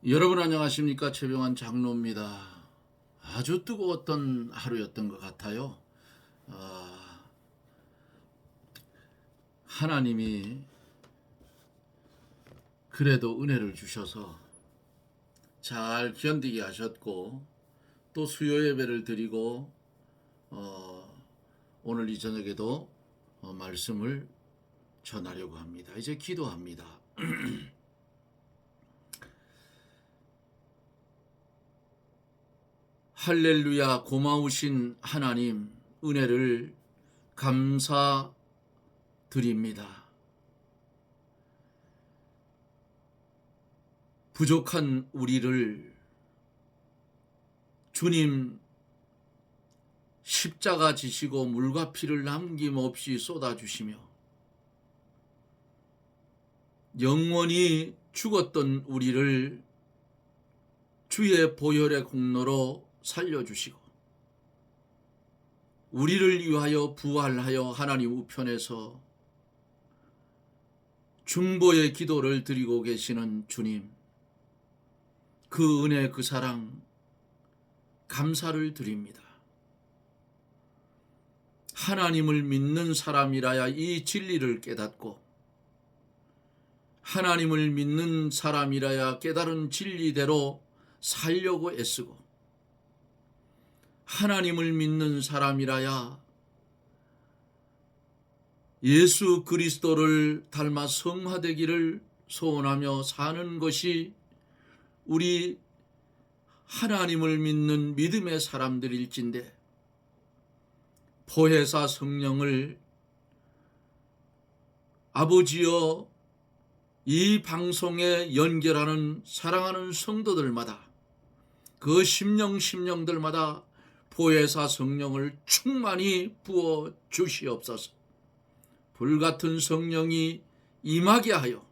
여러분 안녕하십니까? 최병환 장로입니다. 아주 뜨거웠던 하루였던 것 같아요. 하나님이 그래도 은혜를 주셔서 잘 견디게 하셨고, 또 수요 예배를 드리고 오늘 이 저녁에도 말씀을 전하려고 합니다. 이제 기도합니다. 할렐루야. 고마우신 하나님, 은혜를 감사드립니다. 부족한 우리를 주님 십자가 지시고 물과 피를 남김없이 쏟아주시며, 영원히 죽었던 우리를 주의 보혈의 공로로 살려주시고, 우리를 위하여 부활하여 하나님 우편에서 중보의 기도를 드리고 계시는 주님, 그 은혜, 그 사랑 감사를 드립니다. 하나님을 믿는 사람이라야 이 진리를 깨닫고, 하나님을 믿는 사람이라야 깨달은 진리대로 살려고 애쓰고, 하나님을 믿는 사람이라야 예수 그리스도를 닮아 성화되기를 소원하며 사는 것이 우리 하나님을 믿는 믿음의 사람들일진데, 보혜사 성령을 아버지여 이 방송에 연결하는 사랑하는 성도들마다, 그 심령들마다 보혜사 성령을 충만히 부어 주시옵소서. 불같은 성령이 임하게 하여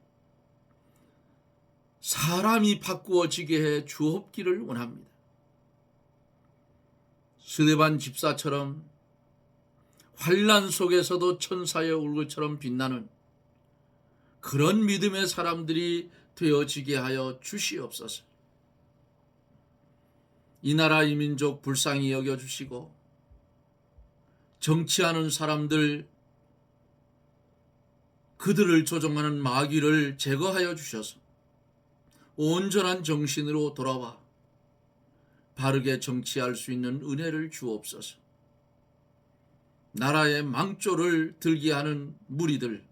사람이 바꾸어지게 해 주옵기를 원합니다. 스데반 집사처럼 환난 속에서도 천사의 얼굴처럼 빛나는 그런 믿음의 사람들이 되어지게 하여 주시옵소서. 이 나라 이 민족 불쌍히 여겨주시고, 정치하는 사람들, 그들을 조종하는 마귀를 제거하여 주셔서 온전한 정신으로 돌아와 바르게 정치할 수 있는 은혜를 주옵소서. 나라의 망조를 들게 하는 무리들,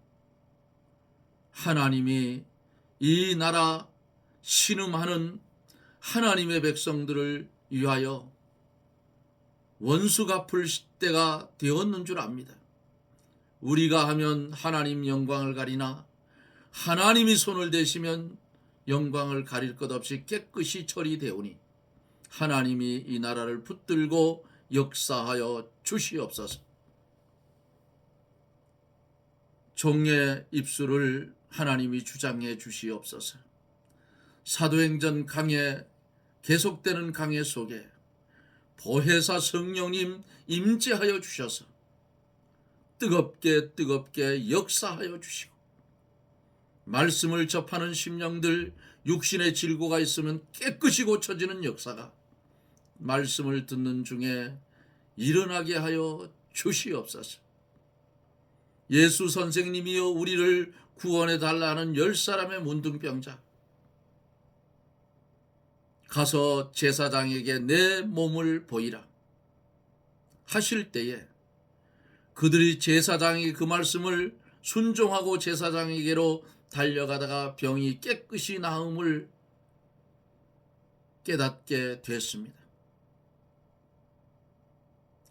하나님이 이 나라 신음하는 하나님의 백성들을 위하여 원수 갚을 때가 되었는 줄 압니다. 우리가 하면 하나님 영광을 가리나 하나님이 손을 대시면 영광을 가릴 것 없이 깨끗이 처리되오니, 하나님이 이 나라를 붙들고 역사하여 주시옵소서. 종의 입술을 하나님이 주장해 주시옵소서. 사도행전 강해, 계속되는 강해 속에 보혜사 성령님 임재하여 주셔서 뜨겁게 역사하여 주시고, 말씀을 접하는 심령들, 육신의 질고가 있으면 깨끗이 고쳐지는 역사가 말씀을 듣는 중에 일어나게 하여 주시옵소서. 예수 선생님이여 우리를 구원해 달라 하는 10사람의 문둥병자, 가서 제사장에게 내 몸을 보이라 하실 때에 그들이 제사장이 그 말씀을 순종하고 제사장에게로 달려가다가 병이 깨끗이 나음을 깨닫게 됐습니다.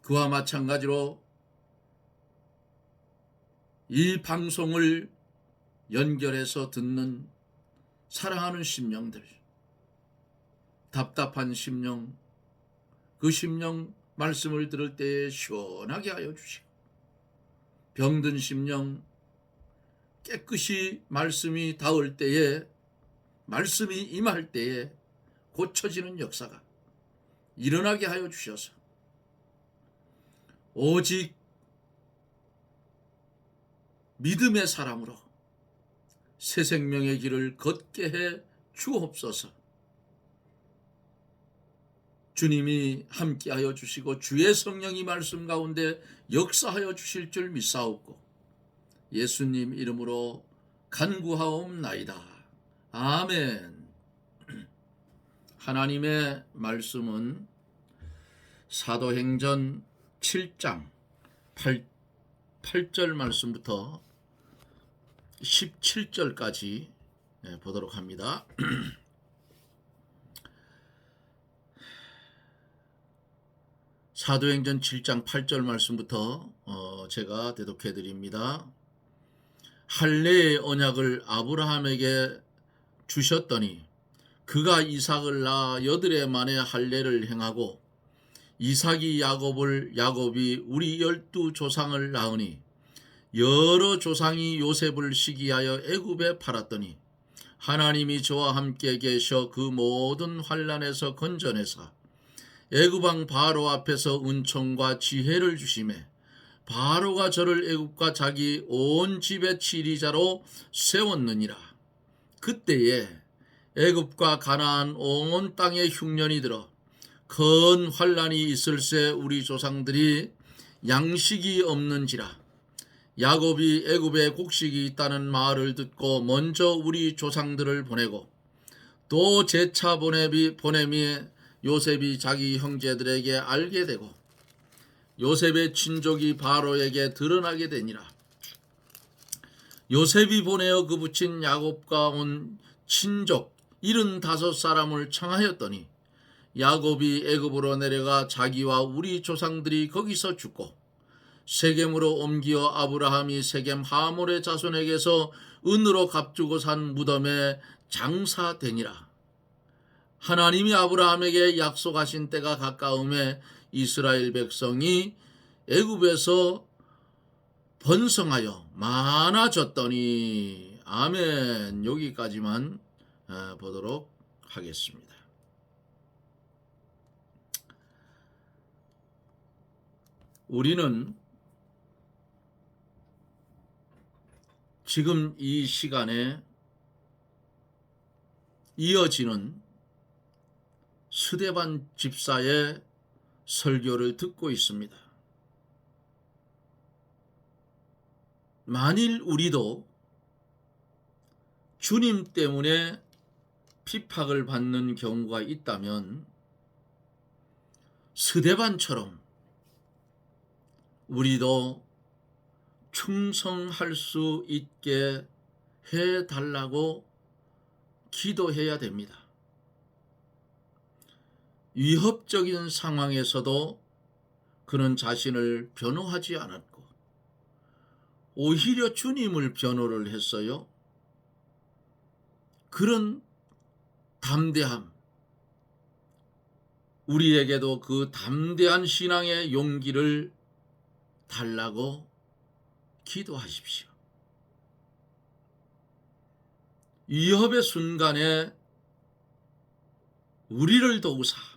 그와 마찬가지로 이 방송을 연결해서 듣는 사랑하는 심령들, 답답한 심령, 그 심령 말씀을 들을 때에 시원하게 하여 주시고, 병든 심령 깨끗이 말씀이 닿을 때에, 말씀이 임할 때에 고쳐지는 역사가 일어나게 하여 주셔서 오직 믿음의 사람으로 새 생명의 길을 걷게 해 주옵소서. 주님이 함께하여 주시고 주의 성령이 말씀 가운데 역사하여 주실 줄 믿사옵고 예수님 이름으로 간구하옵나이다. 아멘. 하나님의 말씀은 사도행전 7장 8절 말씀부터 17절까지 보도록 합니다. 사도행전 7장 8절 말씀부터 제가 대독해 드립니다. 할례의 언약을 아브라함에게 주셨더니 그가 이삭을 낳아 8해 만에 할례를 행하고 이삭이 야곱이 우리 12조상을 낳으니 여러 조상이 요셉을 시기하여 애굽에 팔았더니 하나님이 저와 함께 계셔 그 모든 환난에서 건져내사 애굽 왕 바로 앞에서 은총과 지혜를 주시매 바로가 저를 애굽과 자기 온 집의 치리자로 세웠느니라. 그때에 애굽과 가나안 온 땅에 흉년이 들어 큰 환난이 있을새 우리 조상들이 양식이 없는지라. 야곱이 애굽에 곡식이 있다는 말을 듣고 먼저 우리 조상들을 보내고 또 재차 보냄이 요셉이 자기 형제들에게 알게 되고 요셉의 친족이 바로에게 드러나게 되니라. 요셉이 보내어 그 붙인 야곱과 온 친족 75사람을 청하였더니 야곱이 애굽으로 내려가 자기와 우리 조상들이 거기서 죽고 세겜으로 옮기어 아브라함이 세겜 하몰의 자손에게서 은으로 값주고 산 무덤에 장사되니라. 하나님이 아브라함에게 약속하신 때가 가까움에 이스라엘 백성이 애굽에서 번성하여 많아졌더니 아멘. 여기까지만 보도록 하겠습니다. 우리는 지금 이 시간에 이어지는 스데반 집사의 설교를 듣고 있습니다. 만일 우리도 주님 때문에 핍박을 받는 경우가 있다면 스데반처럼 우리도 충성할 수 있게 해달라고 기도해야 됩니다. 위협적인 상황에서도 그는 자신을 변호하지 않았고 오히려 주님을 변호를 했어요. 그런 담대함, 우리에게도 그 담대한 신앙의 용기를 달라고 기도하십시오. 위협의 순간에 우리를 도우사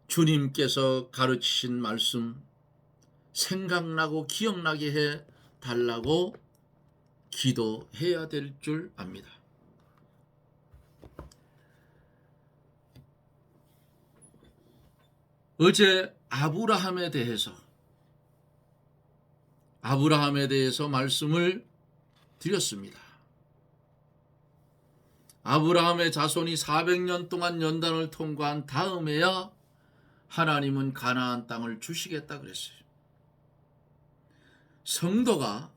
주님께서 가르치신 말씀 생각나고 기억나게 해 달라고 기도해야 될 줄 압니다. 어제 아브라함에 대해서 말씀을 드렸습니다. 아브라함의 자손이 400년 동안 연단을 통과한 다음에야 하나님은 가나안 땅을 주시겠다 그랬어요. 성도가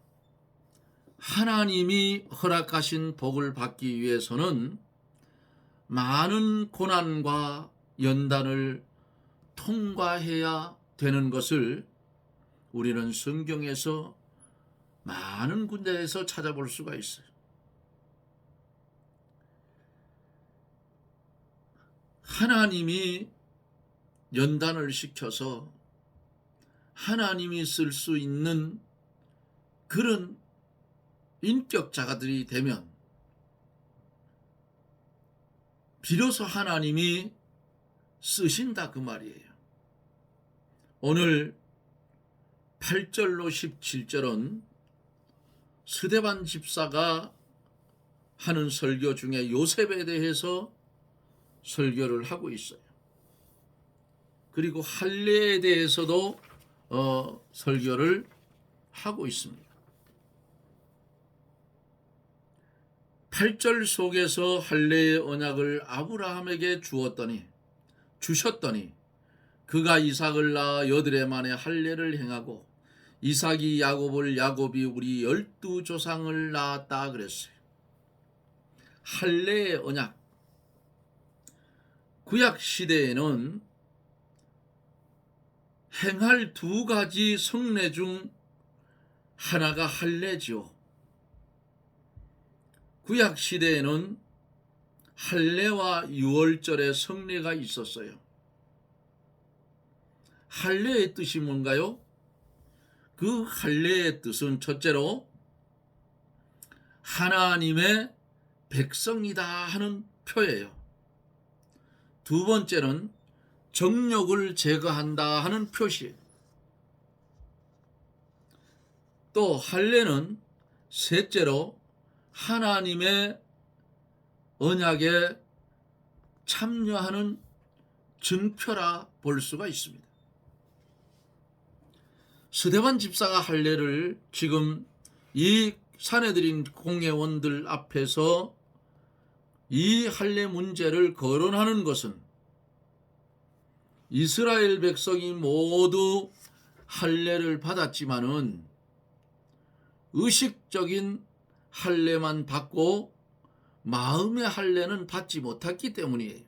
하나님이 허락하신 복을 받기 위해서는 많은 고난과 연단을 통과해야 되는 것을 우리는 성경에서 많은 군데에서 찾아볼 수가 있어요. 하나님이 연단을 시켜서 하나님이 쓸 수 있는 그런 인격자가들이 되면 비로소 하나님이 쓰신다 그 말이에요. 오늘 8절로 17절은 스데반 집사가 하는 설교 중에 요셉에 대해서 설교를 하고 있어요. 그리고 할례에 대해서도 설교를 하고 있습니다. 8절 속에서 할례의 언약을 아브라함에게 주셨더니 그가 이삭을 낳아 여드레 만에 할례를 행하고 이삭이 야곱을 야곱이 우리 12조상을 낳았다 그랬어요. 할례의 언약. 구약 시대에는 행할 두 가지 성례 중 하나가 할례지요. 구약 시대에는 할례와 유월절의 성례가 있었어요. 할례의 뜻이 뭔가요? 그 할례의 뜻은 첫째로 하나님의 백성이다 하는 표예요. 두 번째는 정욕을 제거한다 하는 표시예요. 또 할례는 셋째로 하나님의 언약에 참여하는 증표라 볼 수가 있습니다. 스데반 집사가 할례를 지금 이 사내들인 공회원들 앞에서 이 할례 문제를 거론하는 것은 이스라엘 백성이 모두 할례를 받았지만은 의식적인 할례만 받고 마음의 할례는 받지 못했기 때문이에요.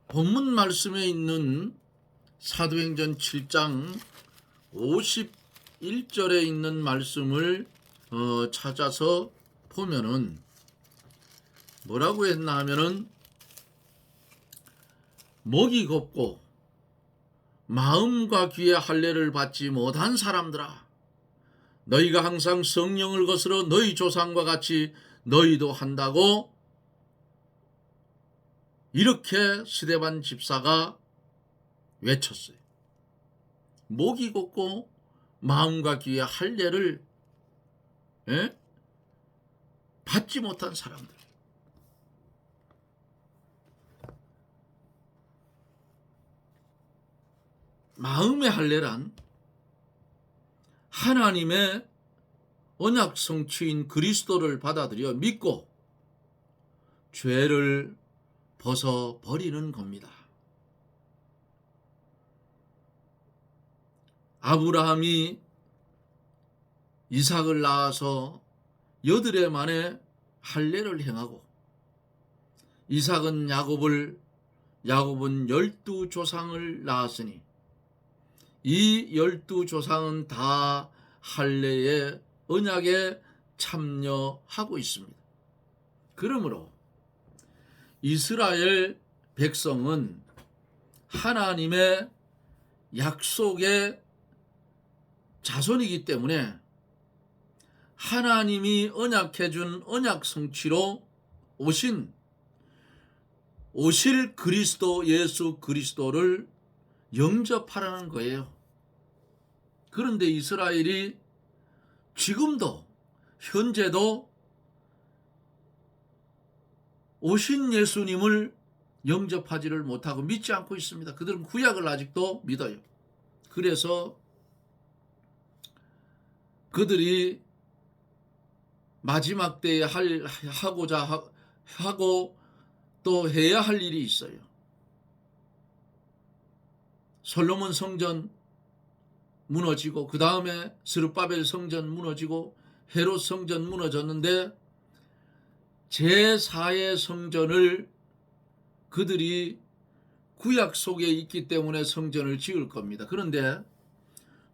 본문 말씀에 있는 사도행전 7장 51절에 있는 말씀을 찾아서 보면은 뭐라고 했나 하면은 목이 곱고 마음과 귀의 할례를 받지 못한 사람들아, 너희가 항상 성령을 거스러 너희 조상과 같이 너희도 한다고 이렇게 스데반 집사가 외쳤어요. 목이 곱고 마음과 귀의 할례를 받지 못한 사람들. 마음의 할례란 하나님의 언약 성취인 그리스도를 받아들여 믿고 죄를 벗어버리는 겁니다. 아브라함이 이삭을 낳아서 여드레 만에 할례를 행하고 이삭은 야곱은 12조상을 낳았으니 이 12조상은 다 할례의 언약에 참여하고 있습니다. 그러므로 이스라엘 백성은 하나님의 약속의 자손이기 때문에 하나님이 언약해준 언약 성취로 오실 그리스도 예수 그리스도를 영접하라는 거예요. 그런데 이스라엘이 지금도 현재도 오신 예수님을 영접하지를 못하고 믿지 않고 있습니다. 그들은 구약을 아직도 믿어요. 그래서 그들이 마지막 때에 하고자 하고 또 해야 할 일이 있어요. 솔로몬 성전 무너지고 그 다음에 스룹바벨 성전 무너지고 헤롯 성전 무너졌는데 제4의 성전을 그들이 구약 속에 있기 때문에 성전을 지을 겁니다. 그런데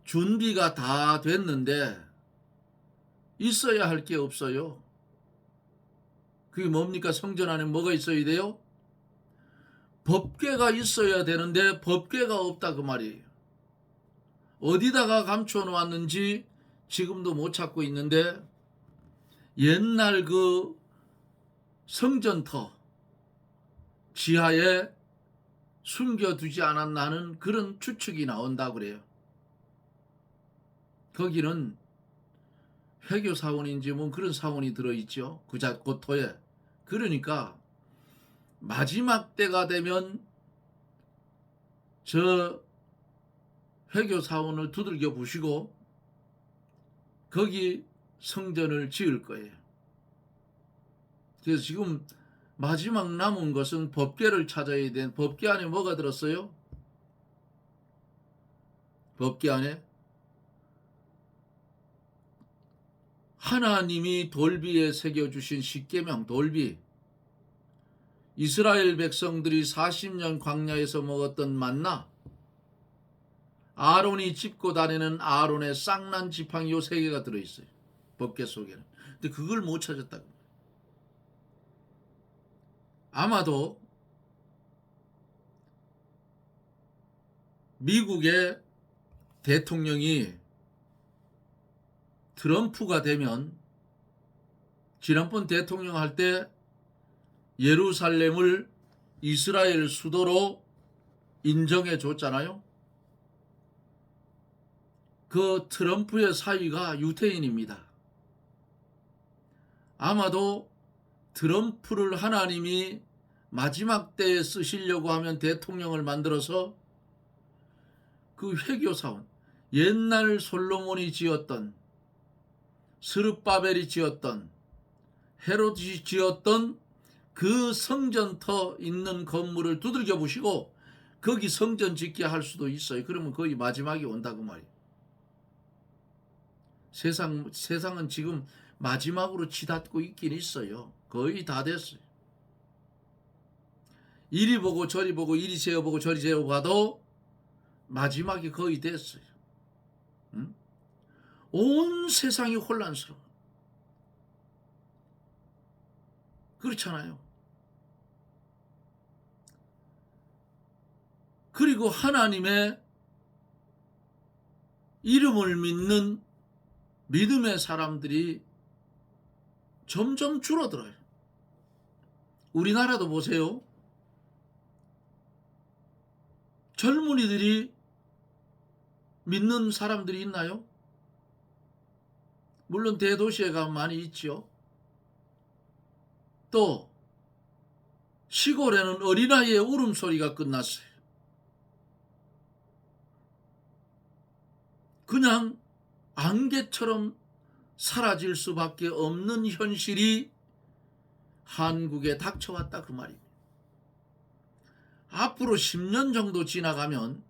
준비가 다 됐는데 있어야 할 게 없어요. 그게 뭡니까? 성전 안에 뭐가 있어야 돼요? 법궤가 있어야 되는데 법궤가 없다 그 말이에요. 어디다가 감춰 놓았는지 지금도 못 찾고 있는데 옛날 그 성전터 지하에 숨겨두지 않았나 하는 그런 추측이 나온다 그래요. 거기는 회교 사원인지 뭐 그런 사원이 들어있죠. 그 토에 그러니까 마지막 때가 되면 저 회교사원을 두들겨 부시고 거기 성전을 지을 거예요. 그래서 지금 마지막 남은 것은 법궤를 찾아야 된, 법궤 안에 뭐가 들었어요? 법궤 안에 하나님이 돌비에 새겨주신 십계명, 돌비. 이스라엘 백성들이 40년 광야에서 먹었던 만나, 아론이 짚고 다니는 아론의 쌍난 지팡이 요 3개가 들어있어요. 법궤 속에는. 근데 그걸 못 찾았다고. 아마도 미국의 대통령이 트럼프가 되면 지난번 대통령 할 때 예루살렘을 이스라엘 수도로 인정해 줬잖아요. 그 트럼프의 사위가 유태인입니다. 아마도 트럼프를 하나님이 마지막 때에 쓰시려고 하면 대통령을 만들어서 그 회교사원, 옛날 솔로몬이 지었던, 스룹바벨이 지었던, 헤롯이 지었던 그 성전터 있는 건물을 두들겨 부시고 거기 성전 짓게 할 수도 있어요. 그러면 거의 마지막이 온다고 말이에요. 세상은 지금 마지막으로 치닫고 있긴 있어요. 거의 다 됐어요. 이리 보고 저리 보고 이리 세어보고 저리 세어봐도 마지막이 거의 됐어요. 응? 온 세상이 혼란스러워. 그렇잖아요. 그리고 하나님의 이름을 믿는 믿음의 사람들이 점점 줄어들어요. 우리나라도 보세요. 젊은이들이 믿는 사람들이 있나요? 물론 대도시에 가면 많이 있죠. 또 시골에는 어린아이의 울음소리가 끝났어요. 그냥 안개처럼 사라질 수밖에 없는 현실이 한국에 닥쳐왔다 그 말입니다. 앞으로 10년 정도 지나가면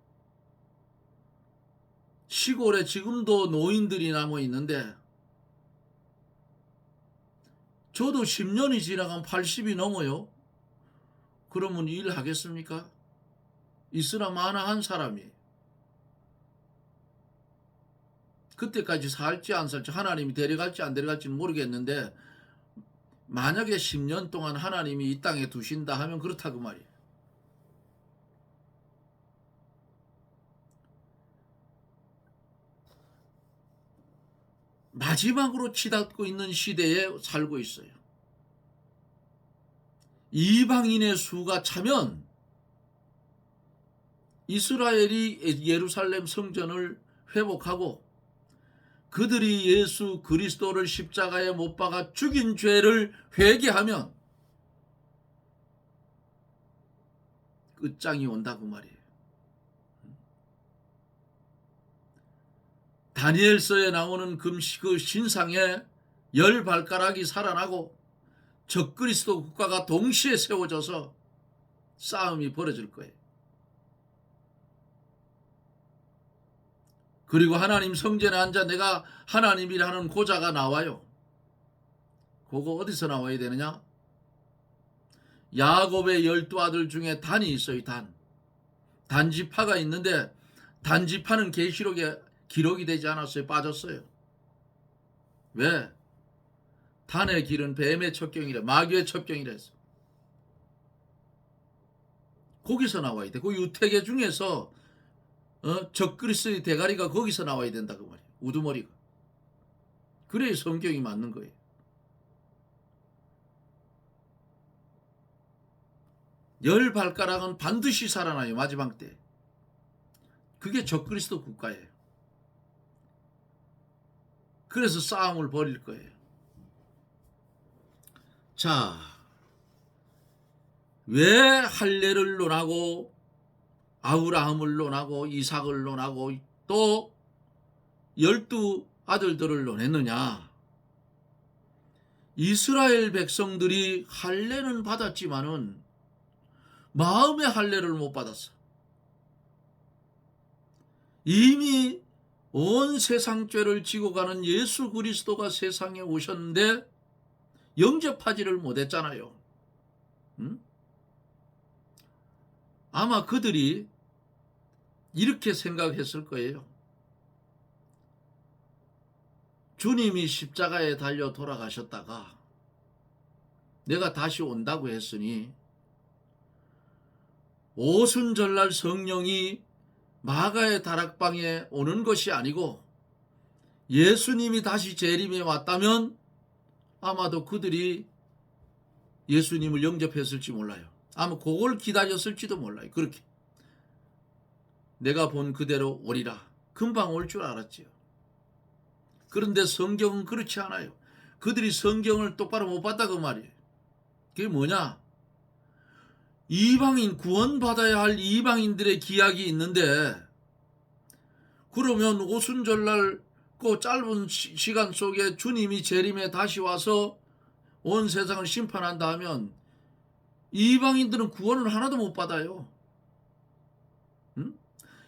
시골에 지금도 노인들이 남아 있는데 저도 10년이 지나가면 80이 넘어요. 그러면 일하겠습니까? 있으나 마나 한 사람이. 그때까지 살지 안 살지 하나님이 데려갈지 안 데려갈지는 모르겠는데 만약에 10년 동안 하나님이 이 땅에 두신다 하면 그렇다 그 말이에요. 마지막으로 치닫고 있는 시대에 살고 있어요. 이방인의 수가 차면 이스라엘이 예루살렘 성전을 회복하고 그들이 예수 그리스도를 십자가에 못 박아 죽인 죄를 회개하면 끝장이 온다고 말이에요. 다니엘서에 나오는 그 신상에 10발가락이 살아나고 적그리스도 국가가 동시에 세워져서 싸움이 벌어질 거예요. 그리고 하나님 성전에 앉아 내가 하나님이라는 고자가 나와요. 그거 어디서 나와야 되느냐? 야곱의 12아들 중에 단이 있어요. 단지파가 있는데 단지파는 계시록에 기록이 되지 않았어요. 빠졌어요. 왜? 단의 길은 뱀의 첩경이라, 마귀의 첩경이라 했어. 거기서 나와야 돼. 그 유태계 중에서 적그리스도의 대가리가 거기서 나와야 된다고 말이에요. 우두머리가. 그래야 성경이 맞는 거예요. 열 발가락은 반드시 살아나요. 마지막 때. 그게 적그리스도 국가예요. 그래서 싸움을 벌일 거예요. 자, 왜 할례를 논하고 아브라함을 논하고 이삭을 논하고 또 12 아들들을 논했느냐? 이스라엘 백성들이 할례는 받았지만은 마음의 할례를 못 받았어. 이미 온 세상 죄를 지고 가는 예수 그리스도가 세상에 오셨는데 영접하지를 못했잖아요. 응? 아마 그들이 이렇게 생각했을 거예요. 주님이 십자가에 달려 돌아가셨다가 내가 다시 온다고 했으니 오순절날 성령이 마가의 다락방에 오는 것이 아니고 예수님이 다시 재림에 왔다면 아마도 그들이 예수님을 영접했을지 몰라요. 아마 그걸 기다렸을지도 몰라요. 그렇게 내가 본 그대로 오리라. 금방 올 줄 알았지요. 그런데 성경은 그렇지 않아요. 그들이 성경을 똑바로 못 봤다 그 말이에요. 그게 뭐냐? 이방인, 구원받아야 할 이방인들의 기약이 있는데 그러면 오순절날 그 짧은 시간 속에 주님이 재림에 다시 와서 온 세상을 심판한다 하면 이방인들은 구원을 하나도 못 받아요. 응?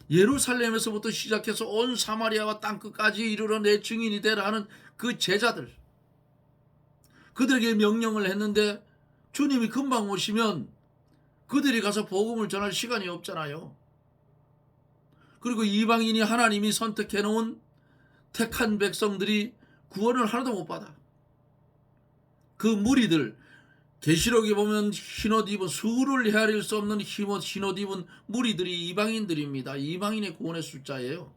예루살렘에서부터 시작해서 온 사마리아와 땅끝까지 이르러 내 증인이 되라 하는 그 제자들, 그들에게 명령을 했는데 주님이 금방 오시면 그들이 가서 복음을 전할 시간이 없잖아요. 그리고 이방인이 하나님이 선택해 놓은 택한 백성들이 구원을 하나도 못 받아. 그 무리들, 계시록에 보면 흰옷 입은, 수를 헤아릴 수 없는 흰옷 입은 무리들이 이방인들입니다. 이방인의 구원의 숫자예요.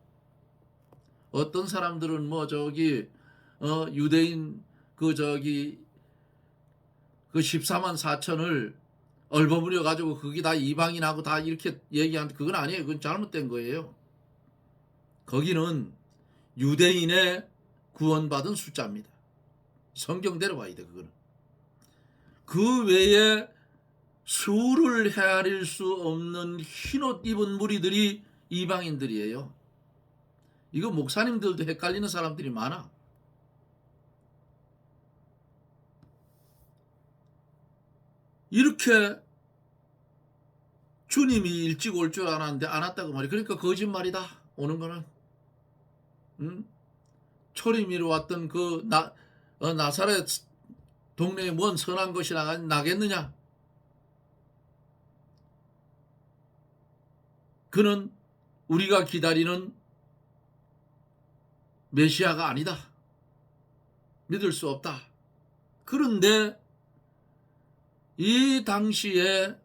어떤 사람들은 유대인 그 14만 4천을 얼버무려 가지고 그게 다 이방인하고 다 이렇게 얘기하는데 그건 아니에요. 그건 잘못된 거예요. 거기는 유대인의 구원받은 숫자입니다. 성경대로 봐야 돼. 그거는. 그 외에 수를 헤아릴 수 없는 흰옷 입은 무리들이 이방인들이에요. 이거 목사님들도 헷갈리는 사람들이 많아. 이렇게 주님이 일찍 올 줄 알았는데 안 왔다고 말이야. 그러니까 거짓말이다. 오는 거는. 초림이로 왔던 그 나사렛 동네에 뭔 선한 것이 나겠느냐? 그는 우리가 기다리는 메시아가 아니다. 믿을 수 없다. 그런데 이 당시에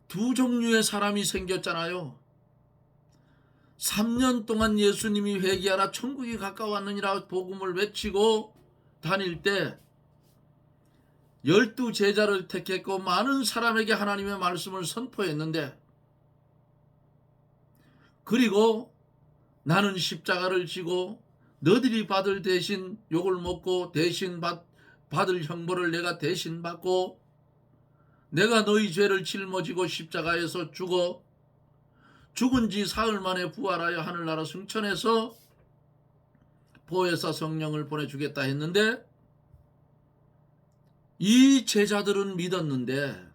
두 종류의 사람이 생겼잖아요. 3년 동안 예수님이 회개하라 천국이 가까웠느니라 복음을 외치고 다닐 때 12 제자를 택했고 많은 사람에게 하나님의 말씀을 선포했는데, 그리고 나는 십자가를 지고 너희들이 받을 대신 욕을 먹고 대신 받을 형벌을 내가 대신 받고 내가 너희 죄를 짊어지고 십자가에서 죽어 죽은 지 사흘 만에 부활하여 하늘나라 승천해서 보혜사 성령을 보내주겠다 했는데 이 제자들은 믿었는데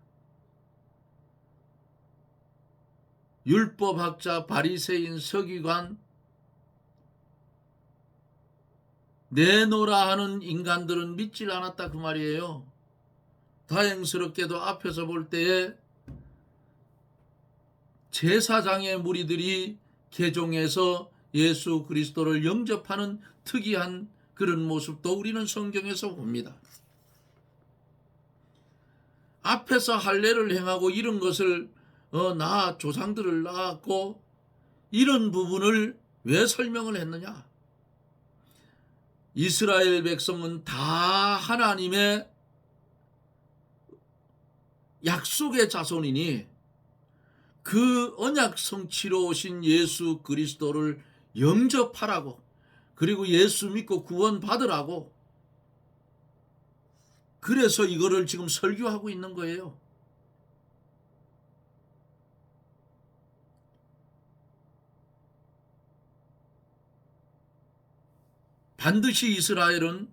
율법학자, 바리새인, 서기관, 내노라 하는 인간들은 믿질 않았다 그 말이에요. 다행스럽게도 앞에서 볼 때에 제사장의 무리들이 개종해서 예수 그리스도를 영접하는 특이한 그런 모습도 우리는 성경에서 봅니다. 앞에서 할례를 행하고 이런 것을 조상들을 낳았고 이런 부분을 왜 설명을 했느냐? 이스라엘 백성은 다 하나님의 약속의 자손이니 그 언약 성취로 오신 예수 그리스도를 영접하라고, 그리고 예수 믿고 구원 받으라고, 그래서 이거를 지금 설교하고 있는 거예요. 반드시 이스라엘은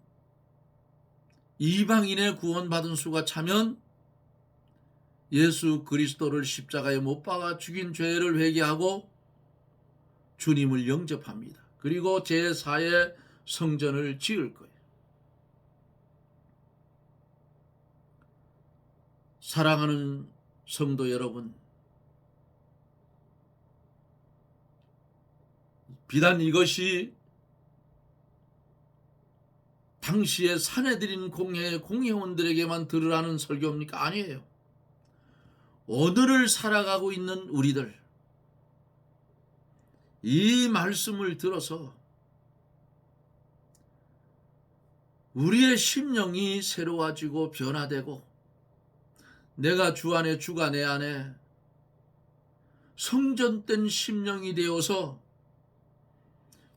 이방인의 구원받은 수가 차면 예수 그리스도를 십자가에 못 박아 죽인 죄를 회개하고 주님을 영접합니다. 그리고 제4의 성전을 지을 거예요. 사랑하는 성도 여러분, 비단 이것이 당시에 사내들인 공회원들에게만 들으라는 설교입니까? 아니에요. 오늘을 살아가고 있는 우리들, 이 말씀을 들어서 우리의 심령이 새로워지고 변화되고 내가 주 안에 주가 내 안에 성전된 심령이 되어서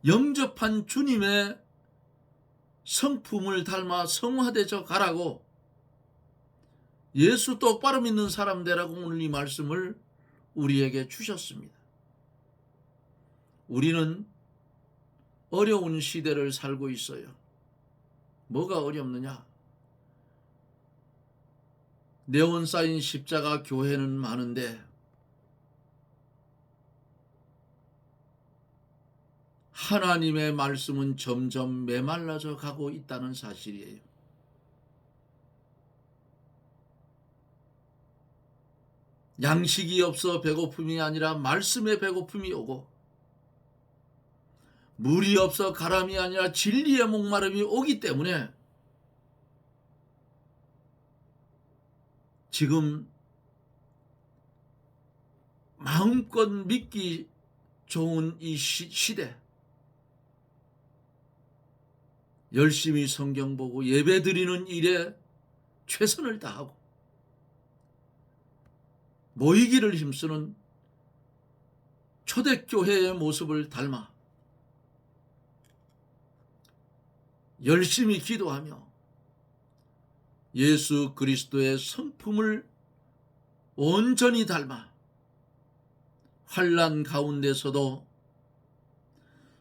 영접한 주님의 성품을 닮아 성화되져 가라고, 예수 똑바로 믿는 사람 되라고 오늘 이 말씀을 우리에게 주셨습니다. 우리는 어려운 시대를 살고 있어요. 뭐가 어렵느냐? 네온 쌓인 십자가 교회는 많은데 하나님의 말씀은 점점 메말라져 가고 있다는 사실이에요. 양식이 없어 배고픔이 아니라 말씀의 배고픔이 오고, 물이 없어 가람이 아니라 진리의 목마름이 오기 때문에 지금 마음껏 믿기 좋은 이 시대, 열심히 성경 보고 예배 드리는 일에 최선을 다하고 모이기를 힘쓰는 초대교회의 모습을 닮아 열심히 기도하며 예수 그리스도의 성품을 온전히 닮아 환난 가운데서도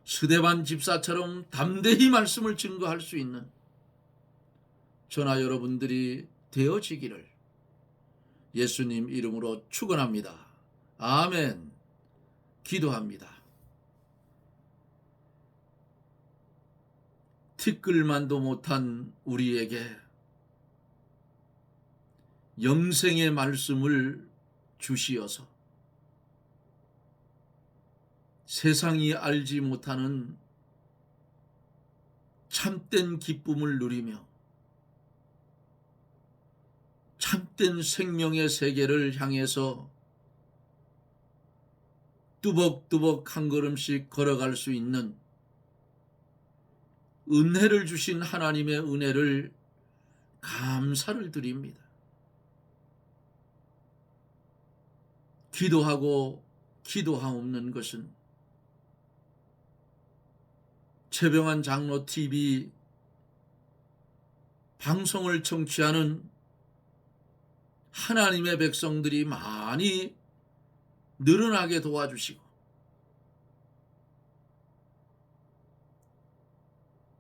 스데반 집사처럼 담대히 말씀을 증거할 수 있는 저나 여러분들이 되어지기를 예수님 이름으로 축원합니다. 아멘. 기도합니다. 티끌만도 못한 우리에게 영생의 말씀을 주시어서 세상이 알지 못하는 참된 기쁨을 누리며 참된 생명의 세계를 향해서 뚜벅뚜벅 한 걸음씩 걸어갈 수 있는 은혜를 주신 하나님의 은혜를 감사를 드립니다. 기도하고 기도하옵는 것은 최병환 장로 TV 방송을 청취하는 하나님의 백성들이 많이 늘어나게 도와주시고,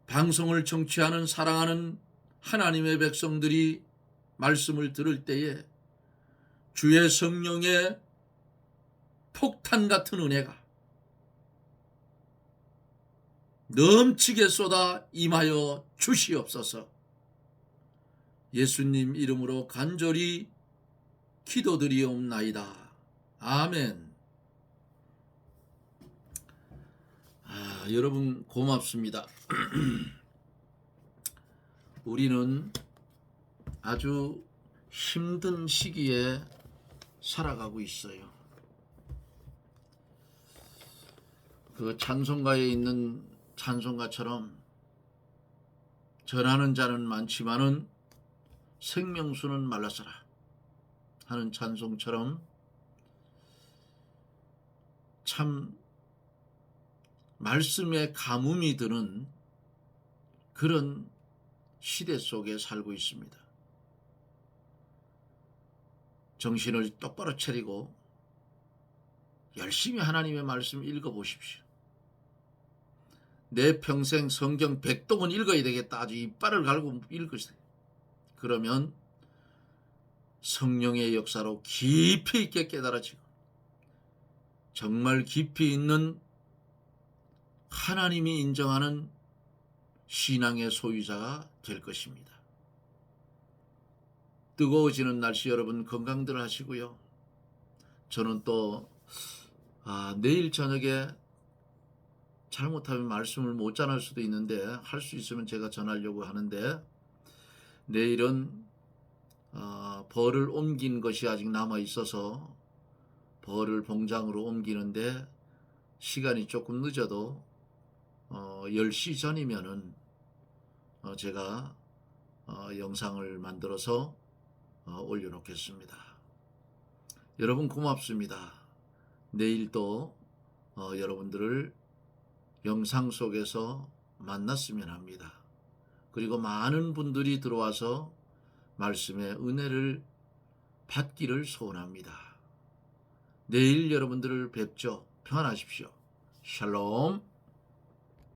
방송을 청취하는 사랑하는 하나님의 백성들이 말씀을 들을 때에 주의 성령의 폭탄 같은 은혜가 넘치게 쏟아 임하여 주시옵소서. 예수님 이름으로 간절히 기도드리옵나이다. 아멘. 여러분 고맙습니다. 우리는 아주 힘든 시기에 살아가고 있어요. 그 찬송가에 있는 찬송가처럼 전하는 자는 많지만은 생명수는 말라서라 하는 찬송처럼 참 말씀에 가뭄이 드는 그런 시대 속에 살고 있습니다. 정신을 똑바로 차리고 열심히 하나님의 말씀 읽어보십시오. 내 평생 성경 100동은 읽어야 되겠다. 아주 이빨을 갈고 읽으시다. 그러면 성령의 역사로 깊이 있게 깨달아지고 정말 깊이 있는 하나님이 인정하는 신앙의 소유자가 될 것입니다. 뜨거워지는 날씨 여러분 건강들 하시고요. 저는 또 내일 저녁에 잘못하면 말씀을 못 전할 수도 있는데 할 수 있으면 제가 전하려고 하는데 내일은 벌을 옮긴 것이 아직 남아 있어서 벌을 봉장으로 옮기는데 시간이 조금 늦어도 10시 전이면은 제가 영상을 만들어서 올려놓겠습니다. 여러분 고맙습니다. 내일 또 여러분들을 영상 속에서 만났으면 합니다. 그리고 많은 분들이 들어와서 말씀의 은혜를 받기를 소원합니다. 내일 여러분들을 뵙죠. 평안하십시오. 샬롬.